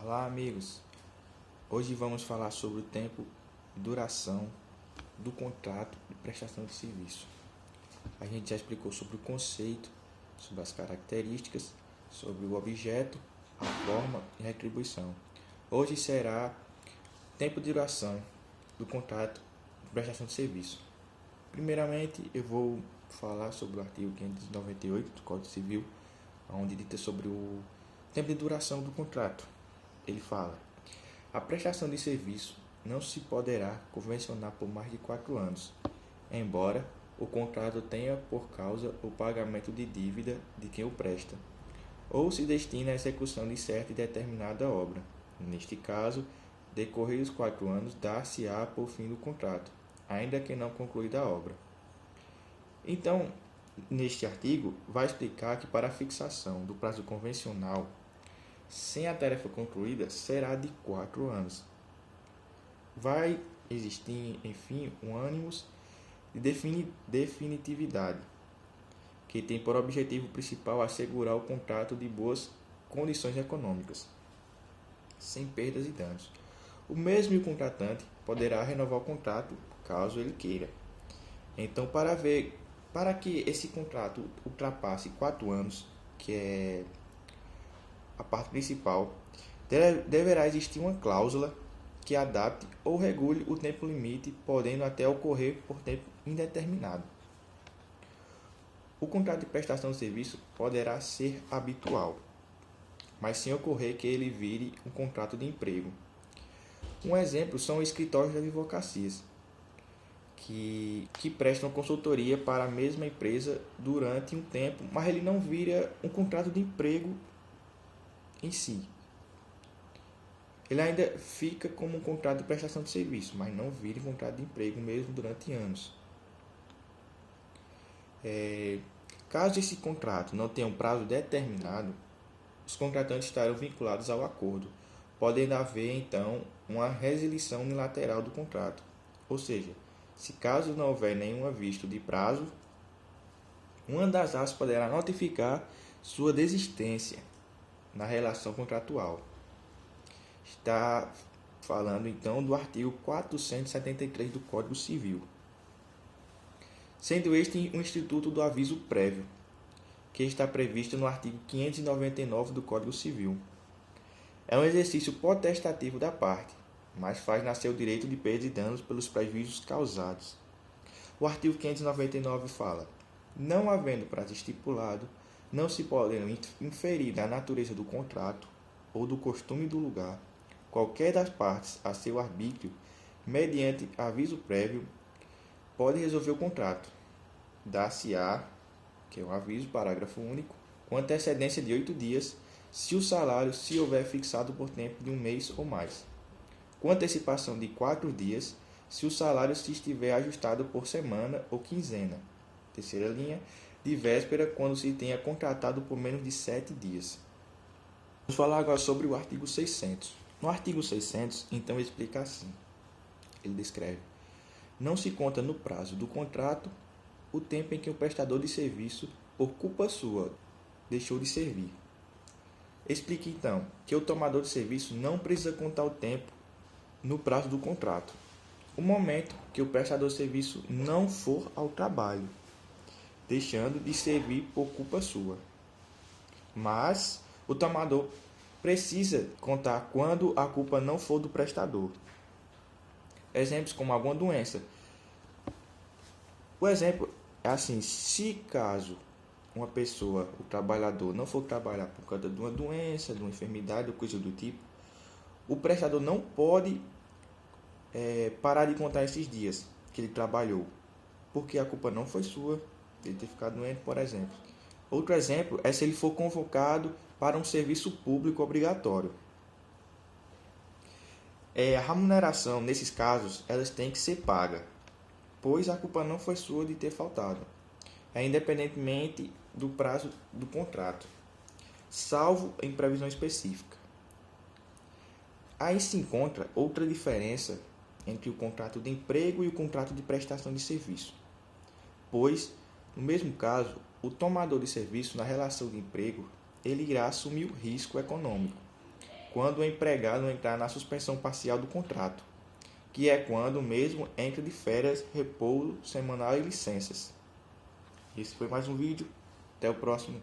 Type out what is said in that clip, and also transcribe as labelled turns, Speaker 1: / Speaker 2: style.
Speaker 1: Olá, amigos. Hoje vamos falar sobre o tempo e duração do contrato de prestação de serviço. A gente já explicou sobre o conceito, sobre as características, sobre o objeto, a forma e retribuição. Hoje será tempo de duração do contrato de prestação de serviço. Primeiramente, eu vou falar sobre o artigo 598 do Código Civil, onde dita sobre o tempo de duração do contrato. Ele fala: a prestação de serviço não se poderá convencionar por mais de 4 anos, embora o contrato tenha por causa o pagamento de dívida de quem o presta, ou se destina à execução de certa e determinada obra. Neste caso, decorridos 4 anos, dar-se-á por fim do contrato, ainda que não concluída a obra. Então, neste artigo, vai explicar que para a fixação do prazo convencional, sem a tarefa concluída, será de 4 anos. Vai existir, enfim, um ânimos de definitividade, que tem por objetivo principal assegurar o contrato de boas condições econômicas, sem perdas e danos. O mesmo contratante poderá renovar o contrato, caso ele queira. Então, para que esse contrato ultrapasse 4 anos, que é a parte principal, deverá existir uma cláusula que adapte ou regule o tempo limite, podendo até ocorrer por tempo indeterminado. O contrato de prestação de serviço poderá ser habitual, mas sem ocorrer que ele vire um contrato de emprego. Um exemplo são escritórios de advocacias, que prestam consultoria para a mesma empresa durante um tempo, mas ele não vira um contrato de emprego em si. Ele ainda fica como um contrato de prestação de serviço, mas não vira um contrato de emprego mesmo durante anos. Caso esse contrato não tenha um prazo determinado, os contratantes estarão vinculados ao acordo, podendo haver então uma resilição unilateral do contrato. Ou seja, se caso não houver nenhum aviso de prazo, uma das partes poderá notificar sua desistência na relação contratual. Está falando então do artigo 473 do Código Civil. Sendo este um instituto do aviso prévio, que está previsto no artigo 599 do Código Civil. É um exercício potestativo da parte, mas faz nascer o direito de perdas e danos pelos prejuízos causados. O artigo 599 fala: não havendo prazo estipulado, não se podendo inferir da natureza do contrato ou do costume do lugar, qualquer das partes a seu arbítrio, mediante aviso prévio, pode resolver o contrato. Dar-se-á, que é um aviso, parágrafo único, com antecedência de 8 dias, se o salário se houver fixado por tempo de 1 mês ou mais. Com antecipação de 4 dias, se o salário se estiver ajustado por semana ou quinzena. Terceira linha, de véspera, quando se tenha contratado por menos de 7 dias. Vamos falar agora sobre o artigo 600. No artigo 600, então, ele explica assim. Ele descreve: não se conta no prazo do contrato o tempo em que o prestador de serviço, por culpa sua, deixou de servir. Explique, então, que o tomador de serviço não precisa contar o tempo no prazo do contrato. O momento que o prestador de serviço não for ao trabalho, deixando de servir por culpa sua. Mas o tomador precisa contar quando a culpa não for do prestador. Exemplos como alguma doença. O exemplo é assim: se caso uma pessoa, o trabalhador, não for trabalhar por causa de uma doença, de uma enfermidade ou coisa do tipo, o prestador não pode parar de contar esses dias que ele trabalhou, porque a culpa não foi sua, ele ter ficado doente, por exemplo. Outro exemplo é se ele for convocado para um serviço público obrigatório. A remuneração, nesses casos, elas têm que ser paga, pois a culpa não foi sua de ter faltado, independentemente do prazo do contrato, salvo em previsão específica. Aí se encontra outra diferença entre o contrato de emprego e o contrato de prestação de serviço, pois, no mesmo caso, o tomador de serviço na relação de emprego, ele irá assumir o risco econômico, quando o empregado entrar na suspensão parcial do contrato, que é quando o mesmo entra de férias, repouso semanal e licenças. Esse foi mais um vídeo. Até o próximo.